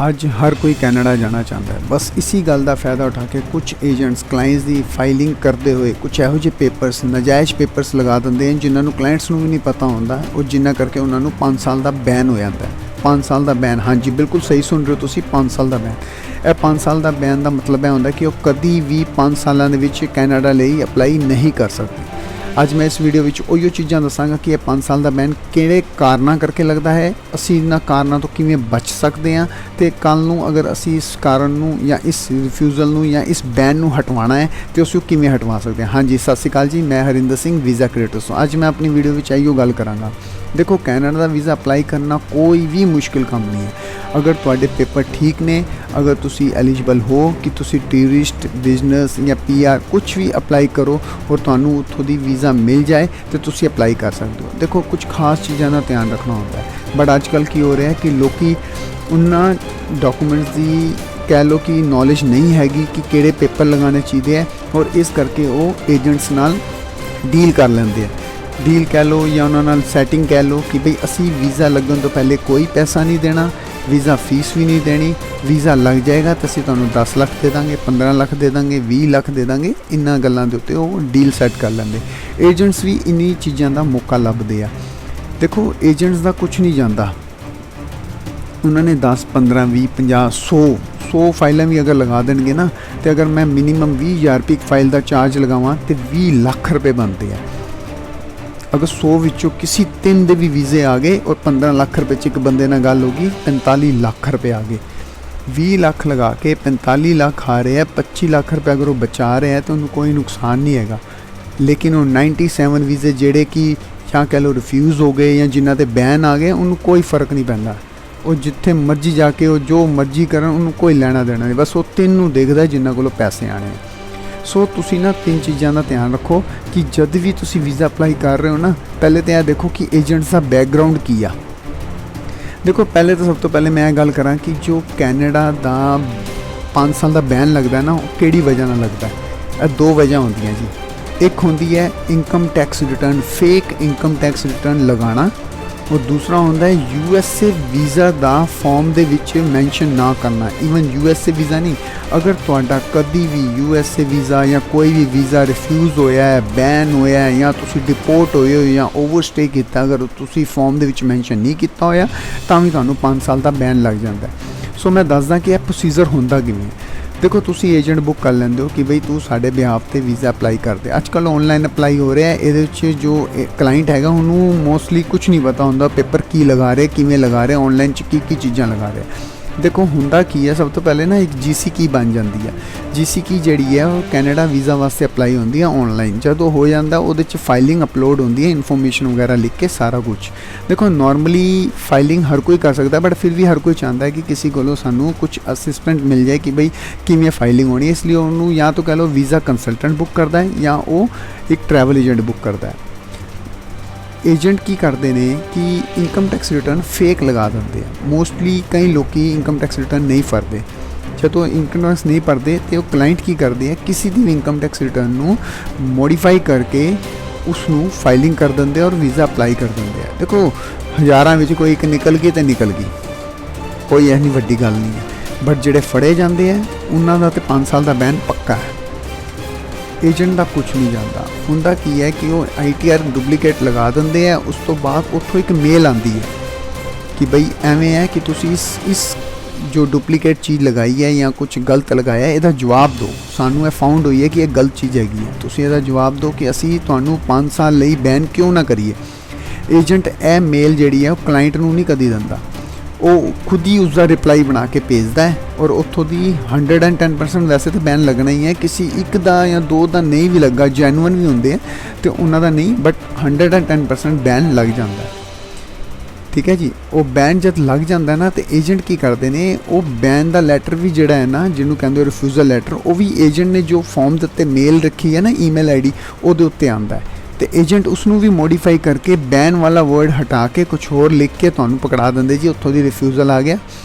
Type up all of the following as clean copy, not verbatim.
ਅੱਜ हर कोई कैनेडा जाना चाहता है। बस इसी गल का फायदा उठा के कुछ एजेंट्स क्लाइंट्स की फाइलिंग करते हुए कुछ ਇਹੋ ਜਿਹੇ पेपर्स नजायज़ पेपर्स लगा देंगे हैं जिन्होंने क्लाइंट्स को भी नहीं पता होंदा और जिन्ना करके उन्होंने 5 साल का बैन हो जाता है। 5 साल का बैन, हाँ जी बिल्कुल सही सुन रहे हो तुसी, 5 साल का बैन। यह 5 साल का बैन का मतलब यह होंदा कि वो कभी भी 5 सालों के विच कैनेडा लिए अप्लाई नहीं कर सकते। ਅੱਜ मैं इस वीडियो ਵਿੱਚ ਉਹੀ ਚੀਜ਼ਾਂ ਦੱਸਾਂਗਾ ਕਿ ਇਹ 5 ਸਾਲ ਦਾ ਬੈਨ ਕਿਹੜੇ ਕਾਰਨਾਂ ਕਰਕੇ ਲੱਗਦਾ ਹੈ, ਅਸੀਂ ਇਹਨਾਂ ਕਾਰਨਾਂ ਤੋਂ ਕਿਵੇਂ ਬਚ ਸਕਦੇ ਹਾਂ ਤੇ ਕੱਲ ਨੂੰ ਅਗਰ ਅਸੀਂ ਇਸ ਕਾਰਨ ਨੂੰ ਜਾਂ ਇਸ ਰਿਫਿਊਜ਼ਲ ਨੂੰ ਜਾਂ ਇਸ ਬੈਨ ਨੂੰ ਹਟਵਾਉਣਾ ਹੈ ਤੇ ਅਸੀਂ ਕਿਵੇਂ ਹਟਵਾ ਸਕਦੇ ਹਾਂ। ਹਾਂਜੀ ਸਤਿ ਸ਼੍ਰੀ ਅਕਾਲ ਜੀ, ਮੈਂ ਹਰਿੰਦਰ ਸਿੰਘ ਵੀਜ਼ਾ ਕ੍ਰੀਏਟਰਸ ਤੋਂ। ਅੱਜ ਮੈਂ ਆਪਣੀ ਵੀਡੀਓ ਵਿੱਚ ਆਈਓ ਗੱਲ ਕਰਾਂਗਾ। देखो कैनेडा का वीज़ा अप्लाई करना कोई भी मुश्किल काम नहीं है। अगर तुहाडे पेपर ठीक ने, अगर तुसी एलिजिबल हो कि तुसी टूरिस्ट बिजनेस या PR कुछ भी अप्लाई करो और तुहानू उत्थों दी वीज़ा मिल जाए तो तुसी अप्लाई कर सकते हो। देखो कुछ खास चीज़ों का ध्यान रखना होता है, बट अजकल की हो रहा है कि लोग उन्होंने डॉकूमेंट्स की कह लो कि नॉलेज नहीं हैगी कि किहड़े पेपर लगाने चाहिए है और इस करके वो एजेंट्स नाल डील कर लेंदे हैं। डील कह लो या उन्होंने सैटिंग कह लो कि भाई असी वीज़ा लगन तो पहले कोई पैसा नहीं देना, वीज़ा फीस भी नहीं देनी, वीज़ा लग जाएगा तो असी तुहानू 10 लाख दे देंगे, 15 लाख दे देंगे, 20 लाख दे देंगे। इन्हां गल्लां दे उत्ते वो डील सैट कर लेंदे। एजेंट्स भी इन्हीं चीज़ों का मौका लभदे आ। देखो एजेंट्स का कुछ नहीं जाता, उन्होंने 10 15 20 50 100 फाइलें भी अगर लगा देंगे ना तो अगर मैं मिनीमम 20,000 रुपये एक फाइल का चार्ज लगावां तो 20 लाख रुपये बनते हैं। अगर 100 विचों किसी 3 दे भी वीज़े आ गए और 15 लाख रुपये च एक बंदे नाल गल होगी, 45 लाख रुपये आ गए। 20 लाख लगा के 45 लाख आ रहे हैं, 25 लाख रुपये अगर वो बचा रहे हैं तो उन्होंने कोई नुकसान नहीं है। लेकिन वो 97 वीज़े जेड़े कि या कह लो रिफ्यूज़ हो गए या जिन्हों ते बैन आ गए उन्होंने कोई फ़र्क नहीं पैंदा। वो जिथे मर्जी जाके वो जो मर्जी करन उन्होंने कोई लेना देना नहीं, बस वो 3 नूं देखदा जिन्हां कोलों पैसे आने। सो तुसी ना 3 चीज़ों का ध्यान रखो कि जब भी तुसी वीज़ा अप्लाई कर रहे हो ना, पहले तो यह देखो कि एजेंट्स का बैकग्राउंड की आ। देखो पहले तो सब तो पहले मैं गल करा कि जो कैनेडा का 5 साल का बैन लगता है ना, किहड़ी वजह नाल लगता है। 2 वजह होंदियां जी। एक होंदी है income tax return, fake income tax return लगाना, और दूसरा होंदा है USA वीज़ा का फॉर्म दे विच मैंशन ना करना। ईवन USA वीज़ा नहीं, अगर तुहाडा कभी भी USA वीज़ा या कोई भी वीज़ा रिफ्यूज़ होया है, बैन होया है या तुसी डिपोर्ट होए हो या ओवरस्टे किया, अगर तुसी फॉर्म दे विच मैंशन नहीं किया होया तां वी तुहानू 5 साल का बैन लग जाता है। सो मैं दसदा कि यह प्रोसीजर होंदा किवें। देखो तुसी एजेंट बुक कर लेंदे हो कि बई तू साडे बिहाफ ते वीज़ा अप्लाई कर दे। अजकल ऑनलाइन अप्लाई हो रहा है, ये जो क्लाइंट हैगा उन्होंने मोस्टली कुछ नहीं पता होंदा पेपर की लगा रहे, किवें लगा रहे, ऑनलाइन की चीज़ां लगा रहे। देखो हुंदा की है, सब तो पहले ना एक GC की बन जाती है। GC की जिहड़ी है वो कैनेडा वीज़ा वास्ते अप्लाई होंदी है ऑनलाइन। जब हो जाता उहदे च फाइलिंग अपलोड होंदी है, इन्फॉर्मेशन वगैरह लिख के सारा कुछ। देखो नॉर्मली फाइलिंग हर कोई कर सकता है, बट फिर भी हर कोई चाहता है कि किसी को सानू कुछ असिस्टेंट मिल जाए कि बई किवें फाइलिंग होनी है। इसलिए उन्होंने या तो कह लो वीज़ा कंसल्टेंट बुक करता है या वो एक ट्रैवल एजेंट बुक करता है। एजेंट की करते हैं कि इनकम टैक्स रिटर्न फेक लगा देंगे। मोस्टली कई लोग इनकम टैक्स रिटर्न नहीं भरते। जो इनकम टैक्स नहीं भरते तो वो क्लाइंट की करते हैं किसी भी इनकम टैक्स रिटर्न को मॉडिफाई करके उसनू फाइलिंग कर देंगे और वीज़ा अप्लाई कर देंगे। देखो हज़ारां विच कोई एक निकल गई तो निकल गई, कोई ऐसी वड्डी गल नहीं है। बट जिहड़े फड़े जाते हैं उन्हों का तो 5 साल का बैन पक्का है। एजेंट का कुछ नहीं जाता। हुंदा की है कि वो ITR डुप्लीकेट लगा देंगे हैं, उस तो बाद उत्थों एक मेल आती है कि बई एवें है कि तुसी इस जो डुप्लीकेट चीज़ लगाई है या कुछ गलत लगाया है, इहदा जवाब दो। सानू फाउंड हुई है कि यह गलत चीज़ हैगी है, तुसी इहदा जवाब दो कि असी तुहानू 5 साल लई बैन क्यों ना करिए। एजेंट यह मेल जिहड़ी है वो क्लाइंट नू नहीं कदी दिंदा, वो खुद ही उसका रिप्लाई बना के भेजता है। और उत्थों दी 110% वैसे तो बैन लगना ही है, किसी एक दा या 2 दा नहीं भी लगा, जैनुअन भी होंगे तो उन्हों दा नहीं, बट 110% बैन लग जाता है। ठीक है जी। वो बैन जब लग जाता है ना तो एजेंट की करते हैं, वो बैन का लैटर भी जोड़ा है ना जिन्होंने कहते रिफ्यूज़ल लैटर, वो भी एजेंट ने जो फॉर्म के उत्ते मेल रखी है ना ईमेल ID वो उत्ते आता है। तो एजेंट उसनू भी मॉडिफाई करके बैन वाला वर्ड हटा के कुछ होर लिख के तुहानू पकड़ा देंगे जी उत्थों दी रिफ्यूज़ल आ गया,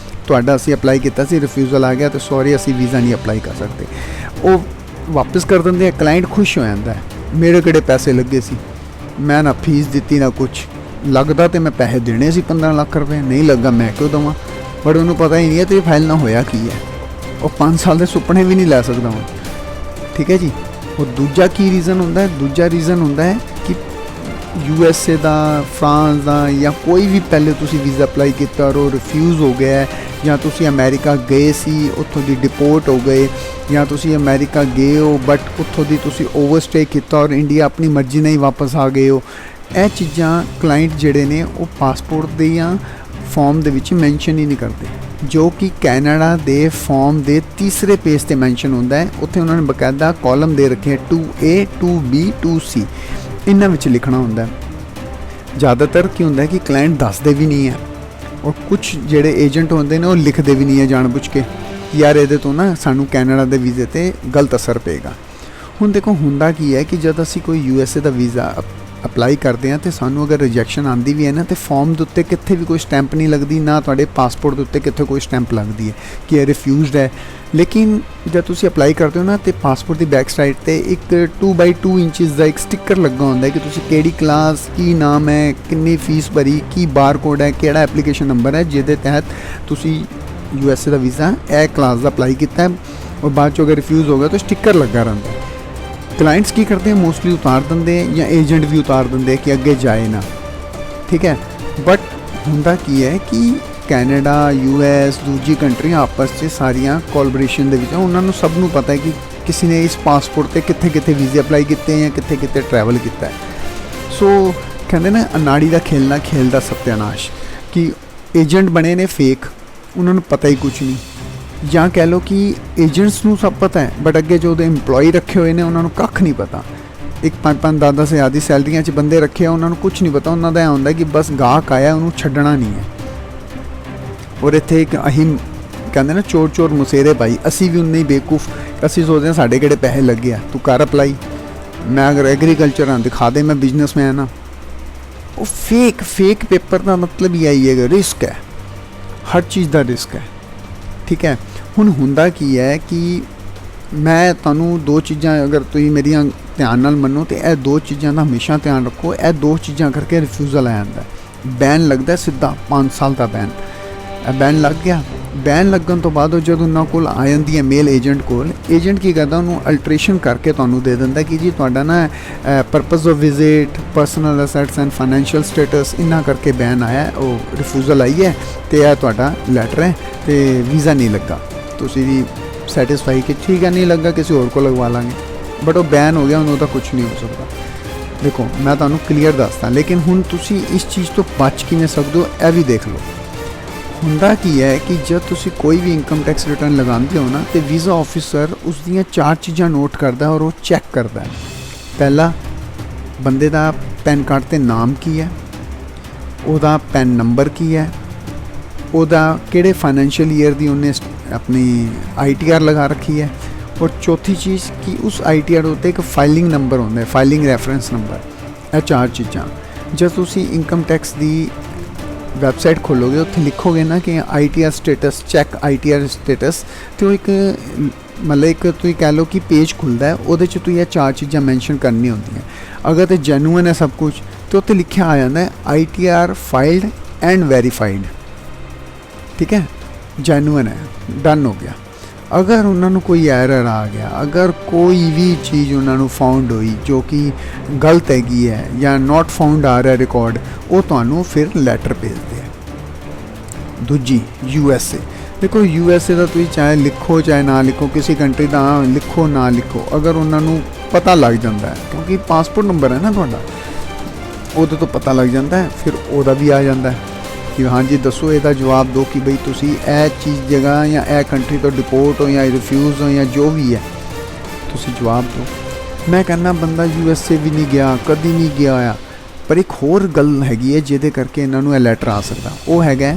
तुहाडा असी अप्लाई किया सी रिफ्यूज़ल आ गया तो सॉरी असी वीज़ा नहीं अप्लाई कर सकते। वो वापस कर देंगे, क्लाइंट खुश हो जाता है, मेरे किहड़े पैसे लगे सी, मैं ना फीस दी ना कुछ, लगता तो मैं पैसे देने सी 15 लाख रुपए, नहीं लगा मैं क्यों देवां। ਬਟ ਉਹਨੂੰ ਪਤਾ ਹੀ ਨਹੀਂ ਹੈ ਤੇਰੀ ਫਾਈਲ ਨਾਲ ਹੋਇਆ ਕੀ ਹੈ। ਉਹ 5 ਸਾਲ ਦੇ ਸੁਪਨੇ ਵੀ ਨਹੀਂ ਲੈ ਸਕਦਾ ਹੁਣ, ਠੀਕ ਹੈ ਜੀ। ਉਹ ਦੂਜਾ ਕੀ ਰੀਜ਼ਨ ਹੁੰਦਾ ਹੈ? ਦੂਜਾ ਰੀਜ਼ਨ ਹੁੰਦਾ ਹੈ ਕਿ USA ਦਾ, ਫਰਾਂਸ ਦਾ ਜਾਂ ਕੋਈ ਵੀ ਪਹਿਲੇ ਤੁਸੀਂ ਵੀਜ਼ਾ ਅਪਲਾਈ ਕੀਤਾ ਔਰ ਉਹ ਰਿਫਿਊਜ਼ ਹੋ ਗਿਆ, ਜਾਂ ਤੁਸੀਂ ਅਮਰੀਕਾ ਗਏ ਸੀ ਉੱਥੋਂ ਦੀ ਡਿਪੋਰਟ ਹੋ ਗਏ, ਜਾਂ ਤੁਸੀਂ ਅਮਰੀਕਾ ਗਏ ਹੋ ਬਟ ਉੱਥੋਂ ਦੀ ਤੁਸੀਂ ਓਵਰਸਟੇ ਕੀਤਾ ਔਰ ਇੰਡੀਆ ਆਪਣੀ ਮਰਜ਼ੀ ਨਾਲ ਹੀ ਵਾਪਸ ਆ ਗਏ ਹੋ। ਇਹ ਚੀਜ਼ਾਂ ਕਲਾਇੰਟ ਜਿਹੜੇ ਨੇ ਉਹ ਪਾਸਪੋਰਟ ਦੇ ਜਾਂ ਫਾਰਮ ਦੇ ਵਿੱਚ ਮੈਂਸ਼ਨ ਹੀ ਨਹੀਂ ਕਰਦੇ, ਜੋ ਕਿ ਕੈਨੇਡਾ ਦੇ ਫਾਰਮ ਦੇ ਤੀਸਰੇ ਪੇਜ ਤੇ ਮੈਂਸ਼ਨ ਹੁੰਦਾ ਹੈ। ਉੱਥੇ ਉਹਨਾਂ ਨੇ ਬਕਾਇਦਾ ਕਾਲਮ ਦੇ ਰੱਖੇ 2A 2B 2C, ਇਹਨਾਂ ਵਿੱਚ ਲਿਖਣਾ ਹੁੰਦਾ ਹੈ। ਜ਼ਿਆਦਾਤਰ ਕੀ ਹੁੰਦਾ ਹੈ ਕਿ ਕਲਾਇੰਟ ਦੱਸਦੇ ਵੀ ਨਹੀਂ ਹੈ, ਔਰ ਕੁਝ ਜਿਹੜੇ ਏਜੰਟ ਹੁੰਦੇ ਨੇ ਉਹ ਲਿਖਦੇ ਵੀ ਨਹੀਂ ਹੈ ਜਾਣਬੁੱਝ ਕੇ, ਯਾਰ ਇਹਦੇ ਤੋਂ ਨਾ ਸਾਨੂੰ ਕੈਨੇਡਾ ਦੇ ਵੀਜ਼ੇ ਤੇ ਗਲਤ ਅਸਰ ਪਏਗਾ। ਹੁਣ ਦੇਖੋ ਹੁੰਦਾ ਕੀ ਹੈ ਕਿ ਜਦ ਅਸੀਂ ਕੋਈ USA ਦਾ ਵੀਜ਼ਾ ਅਪਲਾਈ ਕਰਦੇ ਹਾਂ ਤੇ ਸਾਨੂੰ ਅਗਰ ਰਿਜੈਕਸ਼ਨ ਆਉਂਦੀ ਵੀ ਹੈ ਨਾ, ਤੇ ਫਾਰਮ ਦੇ ਉੱਤੇ ਕਿੱਥੇ ਵੀ ਕੋਈ ਸਟੈਂਪ ਨਹੀਂ ਲੱਗਦੀ, ਨਾ ਤੁਹਾਡੇ ਪਾਸਪੋਰਟ ਦੇ ਉੱਤੇ ਕਿੱਥੇ ਕੋਈ ਸਟੈਂਪ ਲੱਗਦੀ ਹੈ ਕਿ ਇਹ ਰਿਫਿਊਜ਼ਡ ਹੈ। ਲੇਕਿਨ ਜਦ ਤੁਸੀਂ ਅਪਲਾਈ ਕਰਦੇ ਹੋ ਨਾ, ਤੇ ਪਾਸਪੋਰਟ ਦੀ ਬੈਕ ਸਾਈਡ ਤੇ ਇੱਕ 2x2 ਇੰਚਜ਼ ਦਾ ਇੱਕ ਸਟicker ਲੱਗਾ ਹੁੰਦਾ ਹੈ ਕਿ ਤੁਸੀਂ ਕਿਹੜੀ ਕਲਾਸ, ਕੀ ਨਾਮ ਹੈ, ਕਿੰਨੀ ਫੀਸ ਭਰੀ, ਕੀ ਬਾਰਕੋਡ ਹੈ, ਕਿਹੜਾ ਐਪਲੀਕੇਸ਼ਨ ਨੰਬਰ ਹੈ ਜਿਹਦੇ ਤਹਿਤ ਤੁਸੀਂ USA ਦਾ ਵੀਜ਼ਾ ਇਹ ਕਲਾਸ ਦਾ ਅਪਲਾਈ ਕੀਤਾ ਹੈ, ਔਰ ਬਾਅਦ 'ਚੋਂ ਅਗਰ ਰਿਫਿਊਜ਼ ਹੋ ਗਿਆ ਤਾਂ ਸਟicker ਲੱਗਾ ਰਹਿੰਦਾ ਹੈ। ਕਲਾਇੰਟਸ ਕੀ ਕਰਦੇ हैं, मोस्टली उतार देंगे या एजेंट भी उतार देंगे कि अगे जाए ना, ठीक है। बट हुंदा की है कि कैनेडा, US दूजी कंट्रियां आपस में सारियां कोलैबोरेशन दे विच उन्होंने सब नूं पता है कि किसी ने इस पासपोर्ट ते कित्थे कित्थे वीज़े अप्लाई किए हैं, कित्थे कित्थे ट्रैवल किया है। सो कहते ना अनाड़ी का खेलना खेल दा सत्यानाश, कि एजेंट बने ने फेक, उन्होंने पता ही कुछ नहीं, ਜਾਂ ਕਹਿ ਲਓ ਕਿ ਏਜੰਟਸ ਨੂੰ ਸਭ ਪਤਾ ਹੈ ਬਟ ਅੱਗੇ ਜੋ ਉਹਦੇ EMPLOYE ਰੱਖੇ ਹੋਏ ਨੇ ਉਹਨਾਂ ਨੂੰ ਕੱਖ ਨਹੀਂ ਪਤਾ। ਇੱਕ 5-5 10-10 ਹਜ਼ਾਰ ਦੀ ਸੈਲਰੀਆਂ 'ਚ ਬੰਦੇ ਰੱਖੇ ਆ, ਉਹਨਾਂ ਨੂੰ ਕੁਝ ਨਹੀਂ ਪਤਾ। ਉਹਨਾਂ ਦਾ ਇਹ ਹੁੰਦਾ ਕਿ ਬਸ ਗਾਹਕ ਆਇਆ ਉਹਨੂੰ ਛੱਡਣਾ ਨਹੀਂ ਹੈ। ਔਰ ਇੱਥੇ ਇੱਕ ਅਸੀਂ ਕਹਿੰਦੇ ਨਾ ਚੋਰ ਚੋਰ ਮੁਸੇਰੇ ਭਾਈ, ਅਸੀਂ ਵੀ ਉਨੇ ਹੀ ਬੇਵਕੂਫ, ਅਸੀਂ ਸੋਚਦੇ ਹਾਂ ਸਾਡੇ ਕਿਹੜੇ ਪੈਸੇ ਲੱਗੇ ਆ, ਤੂੰ ਕਰ ਅਪਲਾਈ, ਮੈਂ ਅਗਰ ਐਗਰੀਕਲਚਰ ਹਾਂ ਦਿਖਾ ਦੇ ਮੈਂ ਬਿਜ਼ਨਸਮੈਨ ਹਾਂ। ਉਹ ਫੇਕ ਪੇਪਰ ਦਾ ਮਤਲਬ ਹੀ ਆਈ ਹੈ, ਰਿਸਕ ਹੈ, ਹਰ ਚੀਜ਼ ਦਾ ਰਿਸਕ ਹੈ, ਠੀਕ ਹੈ। ਹੁਣ ਹੁੰਦਾ ਕੀ ਹੈ ਕਿ ਮੈਂ ਤੁਹਾਨੂੰ ਦੋ ਚੀਜ਼ਾਂ ਅਗਰ ਤੁਸੀਂ ਮੇਰੀਆਂ ਧਿਆਨ ਨਾਲ ਮੰਨੋ ਤੇ ਇਹ ਦੋ ਚੀਜ਼ਾਂ ਦਾ ਹਮੇਸ਼ਾ ਧਿਆਨ ਰੱਖੋ। ਇਹ ਦੋ ਚੀਜ਼ਾਂ ਕਰਕੇ ਰਿਫਿਊਜ਼ਲ ਆ ਜਾਂਦਾ, ਬੈਨ ਲੱਗਦਾ ਸਿੱਧਾ 5 ਸਾਲ ਦਾ ਬੈਨ। ਇਹ ਬੈਨ ਲੱਗ ਗਿਆ, ਬੈਨ ਲੱਗਣ ਤੋਂ ਬਾਅਦ ਉਹ ਜਦੋਂ ਉਹਨਾਂ ਕੋਲ ਆ ਜਾਂਦੀ ਹੈ ਮੇਲ ਏਜੰਟ ਕੋਲ, ਏਜੰਟ ਕੀ ਕਰਦਾ ਉਹਨੂੰ ਅਲਟਰੇਸ਼ਨ ਕਰਕੇ ਤੁਹਾਨੂੰ ਦੇ ਦਿੰਦਾ ਕਿ ਜੀ ਤੁਹਾਡਾ ਨਾ purpose of visit, personal assets and financial status ਇਹਨਾਂ ਕਰਕੇ ਬੈਨ ਆਇਆ, ਉਹ ਰਿਫਿਊਜ਼ਲ ਆਈ ਹੈ ਤੇ ਇਹ ਤੁਹਾਡਾ ਲੈਟਰ ਹੈ ਤੇ ਵੀਜ਼ਾ ਨਹੀਂ ਲੱਗਾ। ਤੁਸੀਂ ਵੀ ਸੈਟਿਸਫਾਈ ਕਿ ਠੀਕ ਹੈ ਨਹੀਂ ਲੱਗਾ ਕਿਸੇ ਹੋਰ ਕੋਲ ਲਗਵਾ ਲਾਂਗੇ, ਬਟ ਉਹ ਬੈਨ ਹੋ ਗਿਆ, ਹੁਣ ਉਹਦਾ ਕੁਝ ਨਹੀਂ ਹੋ ਸਕਦਾ। ਦੇਖੋ ਮੈਂ ਤੁਹਾਨੂੰ ਕਲੀਅਰ ਦੱਸਦਾ, ਲੇਕਿਨ ਹੁਣ ਤੁਸੀਂ ਇਸ ਚੀਜ਼ ਤੋਂ ਬਚ ਕਿਵੇਂ ਸਕਦੇ ਹੋ ਇਹ ਵੀ ਦੇਖ ਲਓ। ਹੁੰਦਾ ਕੀ ਹੈ ਕਿ ਜਦ ਤੁਸੀਂ ਕੋਈ ਵੀ ਇਨਕਮ ਟੈਕਸ ਰਿਟਰਨ ਲਗਾਉਂਦੇ ਹੋ ਨਾ, ਤੇ ਵੀਜ਼ਾ ਆਫਿਸਰ ਉਸ ਦੀਆਂ 4 ਚੀਜ਼ਾਂ ਨੋਟ ਕਰਦਾ ਔਰ ਉਹ ਚੈੱਕ ਕਰਦਾ ਹੈ। ਪਹਿਲਾ, ਬੰਦੇ ਦਾ ਪੈਨ ਕਾਰਡ ਤੇ ਨਾਮ ਕੀ ਹੈ, ਉਹਦਾ ਪੈਨ ਨੰਬਰ ਕੀ ਹੈ, ਉਹਦਾ ਕਿਹੜੇ ਫਾਈਨੈਂਸ਼ੀਅਲ ਈਅਰ ਦੀ ਉਹਨੇ ਆਪਣੀ ITR ਲਗਾ ਰੱਖੀ ਹੈ, ਔਰ ਚੌਥੀ ਚੀਜ਼ ਕਿ ਉਸ ITR ਉੱਤੇ ਇੱਕ ਫਾਈਲਿੰਗ ਨੰਬਰ ਹੁੰਦਾ ਹੈ, ਫਾਈਲਿੰਗ ਰੈਫਰੈਂਸ ਨੰਬਰ। ਇਹ 4 ਚੀਜ਼ਾਂ ਜਦ ਤੁਸੀਂ ਇਨਕਮ ਟੈਕਸ ਦੀ ਵੈਬਸਾਈਟ ਖੋਲੋਗੇ, ਉੱਥੇ ਲਿਖੋਗੇ ਨਾ ਕਿ ITR status, check ITR status, ਤੇ ਉਹ ਇੱਕ ਮਤਲਬ ਇੱਕ ਤੁਸੀਂ ਕਹਿ ਲਓ ਕਿ ਪੇਜ ਖੁੱਲ੍ਹਦਾ ਹੈ, ਉਹਦੇ 'ਚ ਤੁਸੀਂ ਇਹ 4 ਚੀਜ਼ਾਂ ਮੈਂਸ਼ਨ ਕਰਨੀਆਂ ਹੁੰਦੀਆਂ। ਅਗਰ ਤਾਂ ਜੈਨੂਅਨ ਹੈ ਸਭ ਕੁਝ ਤਾਂ ਉੱਥੇ ਲਿਖਿਆ ਆ ਜਾਂਦਾ ਹੈ ITR ਫਾਈਲਡ ਐਂਡ ਵੈਰੀਫਾਈਡ, ਠੀਕ ਹੈ, ਜੈਨੂਅਨ ਹੈ, ਡਨ ਹੋ ਗਿਆ। ਅਗਰ ਉਹਨਾਂ ਨੂੰ ਕੋਈ ਐਰਰ ਆ ਗਿਆ, ਅਗਰ ਕੋਈ ਵੀ ਚੀਜ਼ ਉਹਨਾਂ ਨੂੰ ਫਾਊਂਡ ਹੋਈ ਜੋ ਕਿ ਗਲਤ ਹੈਗੀ ਹੈ ਜਾਂ ਨਾਟ ਫਾਊਂਡ ਆ ਰਿਹਾ ਰਿਕਾਰਡ, ਉਹ ਤੁਹਾਨੂੰ ਫਿਰ ਲੈਟਰ ਭੇਜਦੇ ਆ। ਦੂਜੀ USA, ਦੇਖੋ USA ਦਾ ਤੁਸੀਂ ਚਾਹੇ ਲਿਖੋ ਚਾਹੇ ਨਾ ਲਿਖੋ, ਕਿਸੇ ਕੰਟਰੀ ਦਾ ਲਿਖੋ ਨਾ ਲਿਖੋ, ਅਗਰ ਉਹਨਾਂ ਨੂੰ ਪਤਾ ਲੱਗ ਜਾਂਦਾ ਹੈ ਕਿਉਂਕਿ ਪਾਸਪੋਰਟ ਨੰਬਰ ਹੈ ਨਾ ਤੁਹਾਡਾ, ਉਹਦੇ ਤੋਂ ਪਤਾ ਲੱਗ ਜਾਂਦਾ ਹੈ, ਫਿਰ ਉਹਦਾ ਵੀ ਆ ਜਾਂਦਾ ਹੈ ਕਿ ਹਾਂਜੀ ਦੱਸੋ, ਇਹਦਾ ਜਵਾਬ ਦਿਓ ਕਿ ਬਈ ਤੁਸੀਂ ਇਹ ਚੀਜ਼ ਜਗ੍ਹਾ ਜਾਂ ਇਹ ਕੰਟਰੀ ਤੋਂ ਡਿਪੋਰਟ ਹੋ ਜਾਂ ਰਿਫਿਊਜ਼ ਹੋ ਜਾਂ ਜੋ ਵੀ ਹੈ, ਤੁਸੀਂ ਜਵਾਬ ਦਿਓ। ਮੈਂ ਕਹਿੰਦਾ ਬੰਦਾ USA ਵੀ ਨਹੀਂ ਗਿਆ, ਕਦੀ ਨਹੀਂ ਗਿਆ ਹੋਇਆ, ਪਰ ਇੱਕ ਹੋਰ ਗੱਲ ਹੈਗੀ ਹੈ ਜਿਹਦੇ ਕਰਕੇ ਇਹਨਾਂ ਨੂੰ ਇਹ ਲੈਟਰ ਆ ਸਕਦਾ, ਉਹ ਹੈਗਾ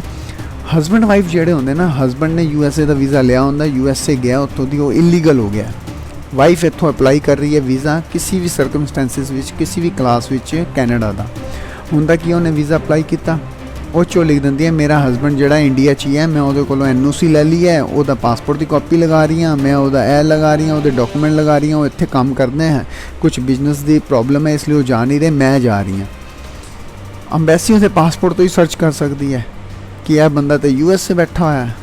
ਹਸਬੈਂਡ ਵਾਈਫ ਜਿਹੜੇ ਹੁੰਦੇ ਨਾ, ਹਸਬੈਂਡ ਨੇ USA ਦਾ ਵੀਜ਼ਾ ਲਿਆ ਹੁੰਦਾ, USA ਗਿਆ, ਉੱਥੋਂ ਦੀ ਉਹ ਇਲੀਗਲ ਹੋ ਗਿਆ, ਵਾਈਫ ਇੱਥੋਂ ਅਪਲਾਈ ਕਰ ਰਹੀ ਹੈ ਵੀਜ਼ਾ ਕਿਸੇ ਵੀ ਸਰਕਮਸਟੈਂਸਿਸ ਵਿੱਚ, ਕਿਸੇ ਵੀ ਕਲਾਸ ਵਿੱਚ ਕੈਨੇਡਾ ਦਾ। ਹੁੰਦਾ ਕਿ ਉਹਨੇ ਵੀਜ਼ਾ ਅਪਲਾਈ ਕੀਤਾ, ਉਹ 'ਚੋਂ ਲਿਖ ਦਿੰਦੀ ਹੈ ਮੇਰਾ ਹਸਬੈਂਡ ਜਿਹੜਾ ਇੰਡੀਆ 'ਚ ਹੀ ਹੈ, ਮੈਂ ਉਹਦੇ ਕੋਲੋਂ NOC ਲੈ ਲਈ ਹੈ, ਉਹਦਾ ਪਾਸਪੋਰਟ ਦੀ ਕਾਪੀ ਲਗਾ ਰਹੀ ਹਾਂ, ਮੈਂ ਉਹਦਾ ਇਹ ਲਗਾ ਰਹੀ ਹਾਂ, ਉਹਦੇ ਡਾਕੂਮੈਂਟ ਲਗਾ ਰਹੀ ਹਾਂ, ਉਹ ਇੱਥੇ ਕੰਮ ਕਰਦੇ हैं, ਕੁਝ ਬਿਜ਼ਨਸ ਦੀ ਪ੍ਰੋਬਲਮ ਹੈ ਇਸ ਲਈ ਉਹ ਜਾ ਨਹੀਂ ਰਹੇ, ਮੈਂ ਜਾ ਰਹੀ ਹਾਂ। ਅੰਬੈਸੀ ਉਹਦੇ ਪਾਸਪੋਰਟ ਤੋਂ ਹੀ ਸਰਚ ਕਰ ਸਕਦੀ ਹੈ कि यह बंदा तो US से बैठा हुआ है,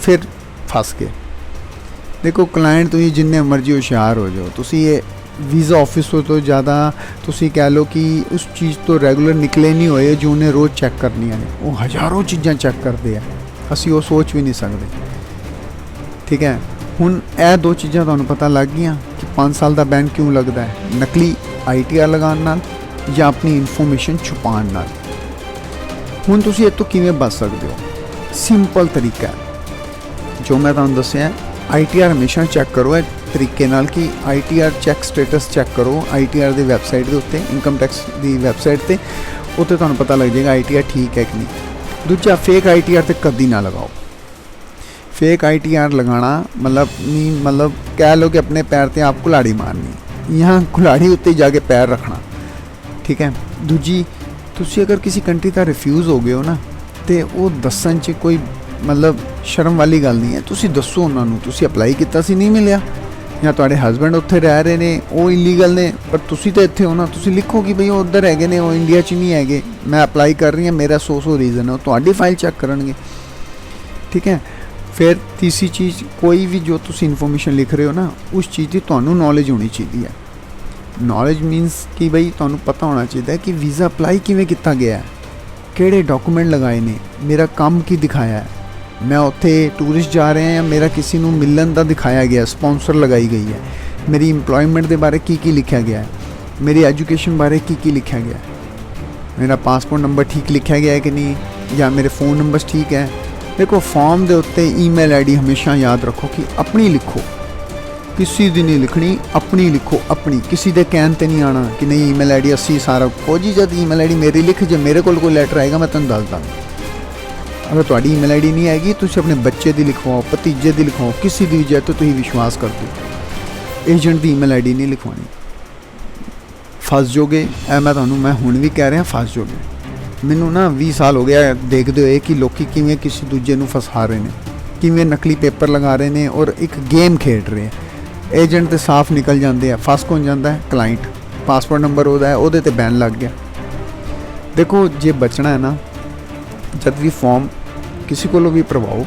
फिर फस गए। देखो क्लाइंट ਤੁਸੀਂ ਜਿੰਨੇ ਮਰਜ਼ੀ ਹੁਸ਼ਿਆਰ ਹੋ ਜਾਓ, ਤੁਸੀਂ ਇਹ ਵੀਜ਼ਾ ਆਫਿਸਰ ਤੋਂ ਜ਼ਿਆਦਾ ਤੁਸੀਂ ਕਹਿ ਲਓ ਕਿ ਉਸ ਚੀਜ਼ ਤੋਂ ਰੈਗੂਲਰ ਨਿਕਲੇ ਨਹੀਂ ਹੋਏ ਜੋ ਉਹਨੇ ਰੋਜ਼ ਚੈੱਕ ਕਰਨੀਆਂ ਨੇ। ਉਹ ਹਜ਼ਾਰਾਂ ਚੀਜ਼ਾਂ ਚੈੱਕ ਕਰਦੇ ਆ, ਅਸੀਂ ਉਹ ਸੋਚ ਵੀ ਨਹੀਂ ਸਕਦੇ। ਠੀਕ ਹੈ, ਹੁਣ ਇਹ ਦੋ ਚੀਜ਼ਾਂ ਤੁਹਾਨੂੰ ਪਤਾ ਲੱਗ ਗਈਆਂ ਕਿ 5 ਸਾਲ ਦਾ ਬੈਨ ਕਿਉਂ ਲੱਗਦਾ ਹੈ, ਨਕਲੀ ITR ਲਗਾਉਣ ਨਾਲ ਜਾਂ ਆਪਣੀ ਇਨਫੋਰਮੇਸ਼ਨ ਛੁਪਾਉਣ ਨਾਲ। ਹੁਣ ਤੁਸੀਂ ਇਹ ਤੋਂ ਕਿਵੇਂ ਬਚ ਸਕਦੇ ਹੋ? ਸਿੰਪਲ ਤਰੀਕਾ ਜੋ ਮੈਂ ਤੁਹਾਨੂੰ ਦੱਸਿਆ, ITR ਹਮੇਸ਼ਾ ਚੈੱਕ ਕਰੋ ਇਹ ਤਰੀਕੇ ਨਾਲ ਕਿ ITR ਚੈੱਕ ਸਟੇਟਸ ਚੈੱਕ ਕਰੋ ITR ਦੀ ਵੈਬਸਾਈਟ ਦੇ ਉੱਤੇ, ਇਨਕਮ ਟੈਕਸ ਦੀ ਵੈਬਸਾਈਟ 'ਤੇ, ਉੱਥੇ ਤੁਹਾਨੂੰ ਪਤਾ ਲੱਗ ਜਾਏਗਾ ITR ਠੀਕ ਹੈ ਕਿ ਨਹੀਂ। ਦੂਜਾ, ਫੇਕ ITR 'ਤੇ ਕਦੀ ਨਾ ਲਗਾਓ। ਫੇਕ ITR ਲਗਾਉਣਾ मतलब कह लो कि अपने पैर ते आप कुल्हाड़ी मारनी, यहाँ कुल्हाड़ी उत्ते जाके पैर रखना। ठीक है। दूजी, तुसी अगर किसी कंट्री का रिफ्यूज़ हो गए हो ना, तो वो दसन च कोई मतलब शर्म वाली गल नहीं है। तुसी दसो उन्होंने तुसी अप्लाई किया सी, नहीं मिलिया, या तुहाडे हसबैंड उत्थे रह रहे ने, वो इलीगल ने, पर तुसी तो इत्थे हो ना, तुसी लिखो कि भई वो उधर हैगे ने, वो इंडिया च नहीं हैगे, मैं अप्लाई कर रही हूँ, मेरा 100 रीज़न है, तुहाडी फाइल चैक करनगे। ठीक है। फिर तीसरी चीज़, कोई भी जो तुसी इन्फॉर्मेशन लिख रहे हो ना, उस चीज़ की तुहानू नॉलेज होनी चाहिए है। नॉलेज मीनस कि बई तुहानू पता होना चाहिए कि वीज़ा अप्लाई किवें किया गया है, किहड़े डॉकूमेंट लगाए ने, मेरा काम की दिखाया है, मैं उत्थे टूरिस्ट जा रहे हैं या मेरा किसी नू मिलन दा दिखाया गया, स्पॉन्सर लगाई गई है, मेरी इंप्लॉयमेंट के बारे की लिखा गया है, मेरी एजुकेशन बारे की लिखा गया है, मेरा पासपोर्ट नंबर ठीक लिखा गया है कि नहीं, या मेरे फ़ोन नंबर्स ठीक है। देखो फॉर्म के उत्ते ईमेल ID हमेशा याद रखो कि अपनी लिखो, किसी दी नहीं लिखनी, अपनी लिखो, अपनी, किसी के कहन ते नहीं आना कि नहीं ईमेल ID असी सारा को जी, जब ईमेल ID मेरी लिख, जो मेरे को कोई लैटर आएगा मैं तुम दस दांगा। अगर तुहाडी ईमेल ID नहीं आएगी, तुसीं अपने बच्चे की लिखवाओ, भतीजे की लिखवाओ, किसी की वजह तो तुसीं विश्वास कर दो। एजेंट की ईमेल ID नहीं लिखवानी, फस जोगे। मैं हुण भी कह रहा, फस जोगे। मैनू ना 20 साल हो गया देखते हुए कि लोग किवें किसी दूजे नू फसा रहे हैं, किवें नकली पेपर लगा रहे हैं और एक गेम खेड रहे हैं। एजेंट तो साफ निकल जाते हैं, फस कौन जाता है? क्लाइंट। पासपोर्ट नंबर होता है, वो बैन लग गया। देखो जे बचना है ना, जब भी फॉर्म किसी को भी भरवाओ,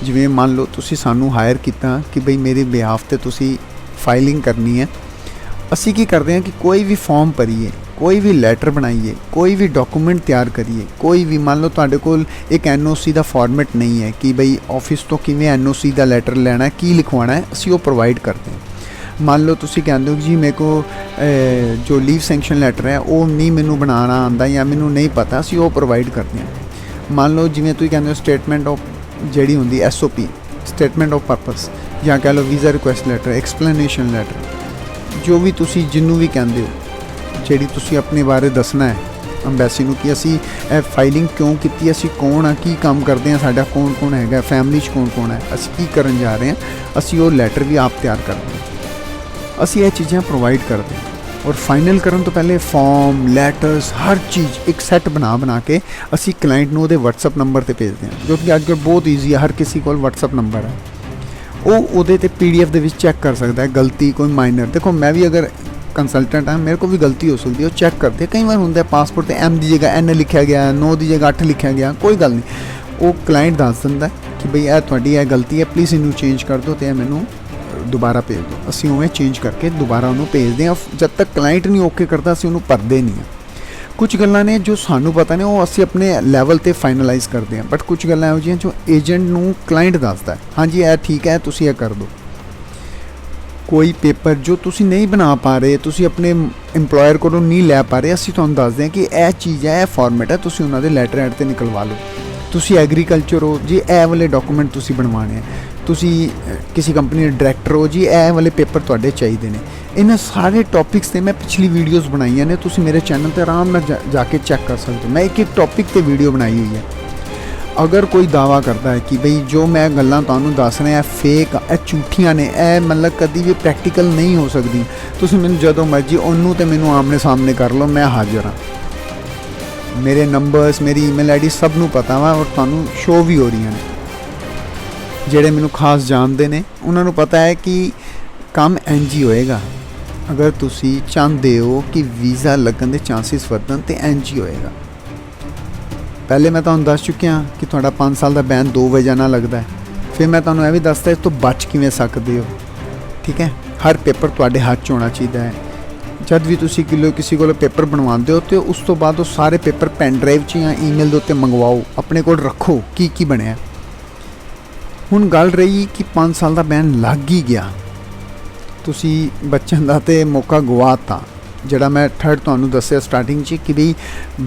जिवें मान लो तुसी सानू हायर किया कि बई मेरे बिहाफ ते तुसी फाइलिंग करनी है, असी की करते हैं कि कोई भी फॉर्म भरीए, कोई भी लैटर बनाइए, कोई भी डॉकूमेंट तैयार करिए, कोई भी मान लो तुहाडे कोल एक NOC का फॉर्मेट नहीं है कि बई ऑफिस तो किवें NOC का लैटर लेना है, की लिखवाना है, असी वो प्रोवाइड करते हैं। मान लो तुसी कहते हो जी मेरे को जो लीव सैंक्शन लैटर है वो नहीं मैनू बनाना आंदा या मैनू नहीं पता, असी वो प्रोवाइड करते हैं। मान लो जिवें तुसीं कहते हो स्टेटमेंट ऑफ जिहड़ी हुंदी SOP, स्टेटमेंट ऑफ पर्पस, या कह लो visa request letter, explanation letter, जो भी तुसी जिन्नू भी कहते हो, ਜਿਹੜੀ ਤੁਸੀਂ ਆਪਣੇ ਬਾਰੇ ਦੱਸਣਾ ਹੈ ਅੰਬੈਸੀ ਨੂੰ ਕਿ ਅਸੀਂ ਇਹ ਫਾਈਲਿੰਗ ਕਿਉਂ ਕੀਤੀ, ਅਸੀਂ ਕੌਣ ਆ, ਕੀ ਕੰਮ ਕਰਦੇ ਹਾਂ, ਸਾਡਾ ਕੌਣ ਕੌਣ ਹੈਗਾ, ਫੈਮਿਲੀ 'ਚ ਕੌਣ ਕੌਣ ਹੈ, ਅਸੀਂ ਕੀ ਕਰਨ ਜਾ ਰਹੇ ਹਾਂ, ਅਸੀਂ ਉਹ ਲੈਟਰ ਵੀ ਆਪ ਤਿਆਰ ਕਰਦੇ ਹਾਂ। ਅਸੀਂ ਇਹ ਚੀਜ਼ਾਂ ਪ੍ਰੋਵਾਈਡ ਕਰਦੇ ਹਾਂ। ਔਰ ਫਾਈਨਲ ਕਰਨ ਤੋਂ ਪਹਿਲੇ ਫਾਰਮ, ਲੈਟਰਸ, ਹਰ ਚੀਜ਼ ਇੱਕ ਸੈੱਟ ਬਣਾ ਕੇ ਅਸੀਂ ਕਲਾਇੰਟ ਨੂੰ ਉਹਦੇ WhatsApp ਨੰਬਰ 'ਤੇ ਭੇਜਦੇ ਹਾਂ, ਜੋ ਕਿ ਅੱਜ ਕੱਲ੍ਹ ਬਹੁਤ ਈਜ਼ੀ ਹੈ, ਹਰ ਕਿਸੇ ਕੋਲ WhatsApp ਨੰਬਰ ਹੈ। ਉਹ ਉਹਦੇ 'ਤੇ PDF ਦੇ ਵਿੱਚ ਚੈੱਕ ਕਰ ਸਕਦਾ ਹੈ, ਗਲਤੀ ਕੋਈ ਮਾਈਨਰ। ਦੇਖੋ मैं भी अगर कंसल्टेंट है, मेरे को भी गलती हो सकती है, वो चेक करते हैं। कई बार होंगे पासपोर्ट से M की जगह N लिखा गया, 9 की जगह 8 लिखा गया, कोई गल नहीं, वो क्लाइंट दस दिंदा कि बई यह तुहाडी यह गलती है, प्लीज़ इनू चेंज कर दो, तो मैनू दोबारा भेज दो। असीं उवें चेंज करके दोबारा उन्होंने भेजते हैं। जब तक क्लाइंट नहीं ओके करता असीं उन्होंने भरते नहीं हैं। कुछ गल्लां ने जो सानू पता ने वो असीं अपने लैवल ते फाइनलाइज करते हैं, बट कुछ गल्लां इहो जिहियां जो एजेंट नू क्लाइंट दसदा है, हाँ जी यह ठीक है, तुसीं यह कर दो। कोई पेपर जो तुसी नहीं बना पा रहे, तुसी अपने इंप्लॉयर को नहीं लै पा रहे, असीं तुहानूं दसदे हां कि यह चीज़ है, यह फॉर्मेट है, तुसी उन्हां दे लैटर हैड ते निकलवा लो। तुसी एग्रीकल्चर हो जी, यह वाले डॉकूमेंट तुसी बनवाने हैं। तुसी किसी कंपनी के डायरैक्टर हो जी, यह वाले पेपर तुहाडे चाहिए ने। इन्हां सारे टॉपिक्स ते मैं पिछली वीडियोज़ बनाई ने, तुसी मेरे चैनल ते आराम नाल जाके चैक कर सकते हो। मैं एक एक टॉपिक ते वीडियो बनाई हुई है। अगर कोई दावा करता है कि बई जो मैं गल्लां तुहानूं दस रहा फेक, झूठियां ने, मतलब कभी भी प्रैक्टिकल नहीं हो सकती, तुसीं मैनूं जदों मर्जी उन्नूं ते मैनूं आमने सामने कर लो, मैं हाज़र हाँ। मेरे नंबर्स, मेरी ईमेल ID सब नूं पता वा और तुहानूं शो भी हो रही हैं। जिहड़े मैनूं खास जानते ने उन्हां नूं पता है कि काम इंज ही होएगा। अगर तुसीं चाहते हो कि वीज़ा लगन के चांसिस वधन तो इंज ही होएगा। ਪਹਿਲੇ ਮੈਂ ਤੁਹਾਨੂੰ ਦੱਸ ਚੁੱਕਿਆ ਕਿ ਤੁਹਾਡਾ 5 ਸਾਲ ਦਾ ਬੈਨ 2 ਵਜ੍ਹਾ ਨਾਲ ਲੱਗਦਾ ਹੈ। ਫਿਰ ਮੈਂ ਤੁਹਾਨੂੰ ਇਹ ਵੀ ਦੱਸਦਾ ਇਸ ਤੋਂ ਬਚ ਕਿਵੇਂ ਸਕਦੇ ਹੋ। ਠੀਕ ਹੈ, ਹਰ ਪੇਪਰ ਤੁਹਾਡੇ ਹੱਥ 'ਚ ਹੋਣਾ ਚਾਹੀਦਾ ਹੈ। ਜਦ ਵੀ ਤੁਸੀਂ ਕਿਸੇ ਕੋਲੋਂ ਪੇਪਰ ਬਣਵਾਉਂਦੇ ਹੋ ਤਾਂ ਉਸ ਤੋਂ ਬਾਅਦ ਉਹ ਸਾਰੇ ਪੇਪਰ ਪੈਨ ਡਰਾਈਵ 'ਚ ਜਾਂ ਈਮੇਲ ਦੇ ਉੱਤੇ ਮੰਗਵਾਓ, ਆਪਣੇ ਕੋਲ ਰੱਖੋ ਕੀ ਬਣਿਆ। ਹੁਣ ਗੱਲ ਰਹੀ ਕਿ 5 ਸਾਲ ਦਾ ਬੈਨ ਲੱਗ ਹੀ ਗਿਆ, ਤੁਸੀਂ ਬਚਣ ਦਾ ਤੇ ਮੌਕਾ ਗਵਾਤਾ। ਜਿਹੜਾ ਮੈਂ ਥਰਡ ਤੁਹਾਨੂੰ ਦੱਸਿਆ ਸਟਾਰਟਿੰਗ 'ਚ ਕਿ ਵੀ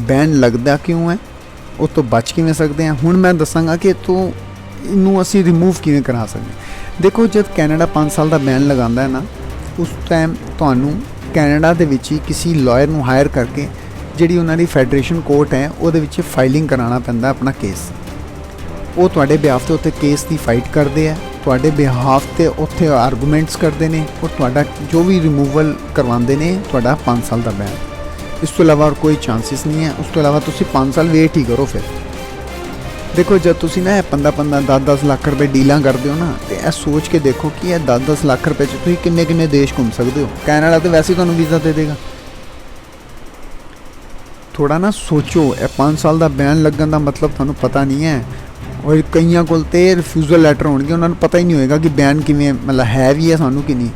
ਬੈਨ ਲੱਗਦਾ ਕਿਉਂ ਹੈ, ਉਹ ਤੋਂ ਬਚ ਕਿਵੇਂ ਸਕਦੇ ਹਾਂ। ਹੁਣ ਮੈਂ ਦੱਸਾਂਗਾ ਕਿ ਇਹਨੂੰ ਅਸੀਂ ਰਿਮੂਵ ਕਿਵੇਂ ਕਰਾ ਸਕਦੇ। ਦੇਖੋ, ਜਦ ਕੈਨੇਡਾ 5 ਸਾਲ ਦਾ ਬੈਨ ਲਗਾਉਂਦਾ ਹੈ ਨਾ, ਉਸ ਟਾਈਮ ਤੁਹਾਨੂੰ ਕੈਨੇਡਾ ਦੇ ਵਿੱਚ ਹੀ ਕਿਸੇ ਲਾਇਰ ਨੂੰ ਹਾਇਰ ਕਰਕੇ ਜਿਹੜੀ ਉਹਨਾਂ ਦੀ ਫੈਡਰੇਸ਼ਨ ਕੋਰਟ ਹੈ ਉਹਦੇ ਵਿੱਚ ਫਾਈਲਿੰਗ ਕਰਾਉਣਾ ਪੈਂਦਾ ਆਪਣਾ ਕੇਸ। ਉਹ ਤੁਹਾਡੇ ਬਿਹਾਫ 'ਤੇ ਉੱਥੇ ਕੇਸ ਦੀ ਫਾਈਟ ਕਰਦੇ ਆ, ਤੁਹਾਡੇ ਬਿਹਾਫ 'ਤੇ ਉੱਥੇ ਆਰਗੂਮੈਂਟਸ ਕਰਦੇ ਨੇ, ਔਰ ਤੁਹਾਡਾ ਜੋ ਵੀ ਰਿਮੂਵਲ ਕਰਵਾਉਂਦੇ ਨੇ ਤੁਹਾਡਾ 5 ਸਾਲ ਦਾ ਬੈਨ। ਇਸ ਤੋਂ ਇਲਾਵਾ ਹੋਰ ਕੋਈ ਚਾਂਸਿਸ ਨਹੀਂ ਹੈ। ਉਸ ਤੋਂ ਇਲਾਵਾ ਤੁਸੀਂ 5 ਸਾਲ ਵੇਟ ਹੀ ਕਰੋ। ਫਿਰ ਦੇਖੋ, ਜਦ ਤੁਸੀਂ ਨਾ 15-15 10-10 ਲੱਖ ਰੁਪਏ ਡੀਲਾਂ ਕਰਦੇ ਹੋ ਨਾ, ਤੇ ਇਹ ਸੋਚ ਕੇ ਦੇਖੋ ਕਿ ਇਹ 10-10 ਲੱਖ ਰੁਪਏ 'ਚ ਤੁਸੀਂ ਕਿੰਨੇ ਦੇਸ਼ ਘੁੰਮ ਸਕਦੇ ਹੋ। ਕੈਨੇਡਾ ਤਾਂ ਵੈਸੇ ਹੀ ਤੁਹਾਨੂੰ ਵੀਜ਼ਾ ਦੇ ਦੇਗਾ। ਥੋੜਾ ਨਾ ਸੋਚੋ, ਇਹ 5 ਸਾਲ ਦਾ ਬੈਨ ਲੱਗਣ ਦਾ ਮਤਲਬ ਤੁਹਾਨੂੰ ਪਤਾ ਨਹੀਂ ਹੈ। ਔਰ ਕਈਆਂ ਕੋਲ ਤੇ ਰਿਫਿਊਜ਼ਲ ਲੈਟਰ ਹੋਣਗੇ, ਉਹਨਾਂ ਨੂੰ ਪਤਾ ਹੀ ਨਹੀਂ ਹੋਏਗਾ ਕਿ ਬੈਨ ਕਿਵੇਂ ਮਤਲਬ ਹੈ ਵੀ ਹੈ ਸਾਨੂੰ ਕਿ ਨਹੀਂ।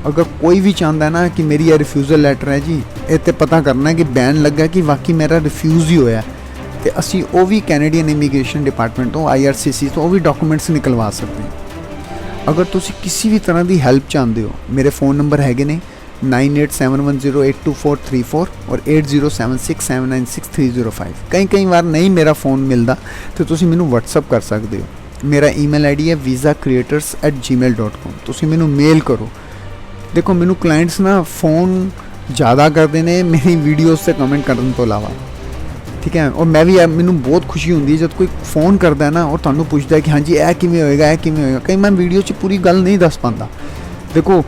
ਅਗਰ ਕੋਈ ਵੀ ਚਾਹੁੰਦਾ ਨਾ ਕਿ ਮੇਰੀ ਇਹ ਰਿਫਿਊਜ਼ਲ ਲੈਟਰ ਹੈ ਜੀ, ਇਹ ਤੇ ਪਤਾ ਕਰਨਾ ਕਿ ਬੈਨ ਲੱਗਾ ਕਿ ਵਾਕਈ ਮੇਰਾ ਰਿਫਿਊਜ਼ ਹੀ ਹੋਇਆ, ਤੇ ਅਸੀਂ ਉਹ ਵੀ ਕੈਨੇਡੀਅਨ ਇਮੀਗ੍ਰੇਸ਼ਨ ਡਿਪਾਰਟਮੈਂਟ ਤੋਂ IRCC ਤੋਂ ਉਹ ਵੀ ਡਾਕੂਮੈਂਟਸ ਨਿਕਲਵਾ ਸਕਦੇ ਹਾਂ। ਅਗਰ ਤੁਸੀਂ ਕਿਸੇ ਵੀ ਤਰ੍ਹਾਂ ਦੀ ਹੈਲਪ ਚਾਹੁੰਦੇ ਹੋ, ਮੇਰੇ ਫ਼ੋਨ ਨੰਬਰ ਹੈਗੇ ਨੇ 9871082434 ਔਰ 8076796305। ਕਈ ਵਾਰ ਨਹੀਂ ਮੇਰਾ ਫ਼ੋਨ ਮਿਲਦਾ ਤੇ ਤੁਸੀਂ ਮੈਨੂੰ WhatsApp ਕਰ ਸਕਦੇ ਹੋ। ਮੇਰਾ ਈਮੇਲ ID ਹੈ visacreators@gmail.com। ਤੁਸੀਂ ਮੈਨੂੰ ਮੇਲ ਕਰੋ। ਦੇਖੋ, ਮੈਨੂੰ ਕਲਾਇੰਟਸ ਨਾ फ़ोन ज़्यादा करते हैं मेरी वीडियोज़ से कमेंट करने तो इलावा। ठीक है, और मैं भी मैनू बहुत खुशी होती है जब कोई फ़ोन करता है ना और तुहानू पूछता है कि हाँ जी यह किवें होएगा, यह किवें होएगा। कई मैं वीडियो च पूरी गल नहीं दस पाता। देखो,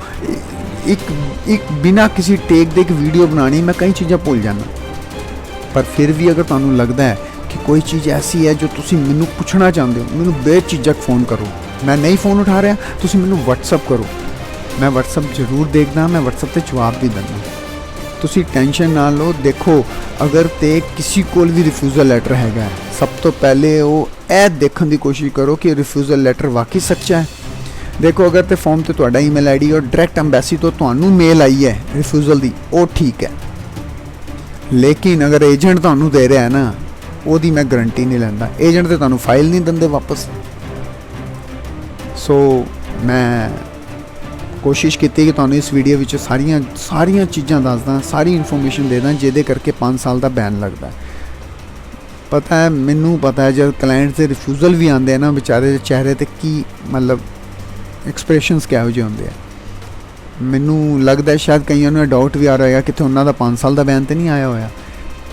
एक बिना किसी टेक दे एक वीडियो बनानी, मैं कई चीज़ां भुल जाना। पर फिर भी अगर तुहानू लगता है कि कोई चीज़ ऐसी है जो तुसी मैनू पूछना चाहते हो, मैनू बेझिझक फ़ोन करो। मैं नहीं फ़ोन उठा रहा, तुसी मैनू WhatsApp करो। मैं WhatsApp जरूर देखना, मैं WhatsApp ते जवाब भी देना। तुसी टेंशन ना लो। देखो, अगर ते किसी कोल भी रिफ्यूज़ल लैटर हैगा, सब तो पहले वो ए देखने की कोशिश करो कि रिफ्यूज़ल लैटर वाकई सच्चा है। देखो, अगर तो फॉर्म तो तुहाडा ईमेल ID और डायरैक्ट अंबैसी तो तुहानू मेल आई है रिफ्यूज़ल दी, वो ठीक है। लेकिन अगर एजेंट तुहानू दे रहा है ना, ओदी मैं गारंटी नहीं लैंदा। एजेंट तो तुहानू फाइल नहीं दिंदे वापस। सो मैं कोशिश की कि तुहानू इस वीडियो विच सारियां चीज़ां दसदा, सारी इन्फॉर्मेशन देना जिहदे करके 5 साल का बैन लगता है। पता है, मैनू पता है जब क्लाइंट के रिफ्यूज़ल भी आते हैं ना, बेचारे के चेहरे ते की मतलब एक्सप्रैशनस किहो जिहे होंदे हैं। मैनू लगता है शायद कईयां नूं डाउट भी आ रहा है कि उन्हां दा 5 साल का बैन तो नहीं आया होया।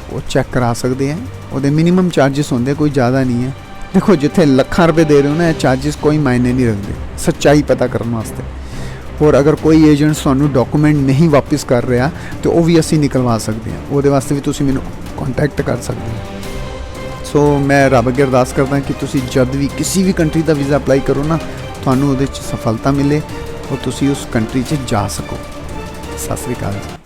वो चैक करा सकते हैं, वो मिनिमम चार्जिस होंदे, कोई ज़्यादा नहीं है। देखो, जिथे लखां रुपए दे रहे हो ना, चार्जिस कोई मायने नहीं रखते सच्चाई पता करने वास्ते। और अगर कोई एजेंट तुहानू डॉकूमेंट नहीं वापस कर रहा तो वह भी असी निकलवा सकते हैं। वो वास्ते भी तुसी मैनू कॉन्टैक्ट कर सकते हैं। सो मैं रब अगे अरदास करदा कि तुसी जब भी किसी भी कंट्री का वीज़ा अप्लाई करो ना, तुहानू उहदे च सफलता मिले और तुसी उस कंट्री च जा सको। सत श्री अकाल जी।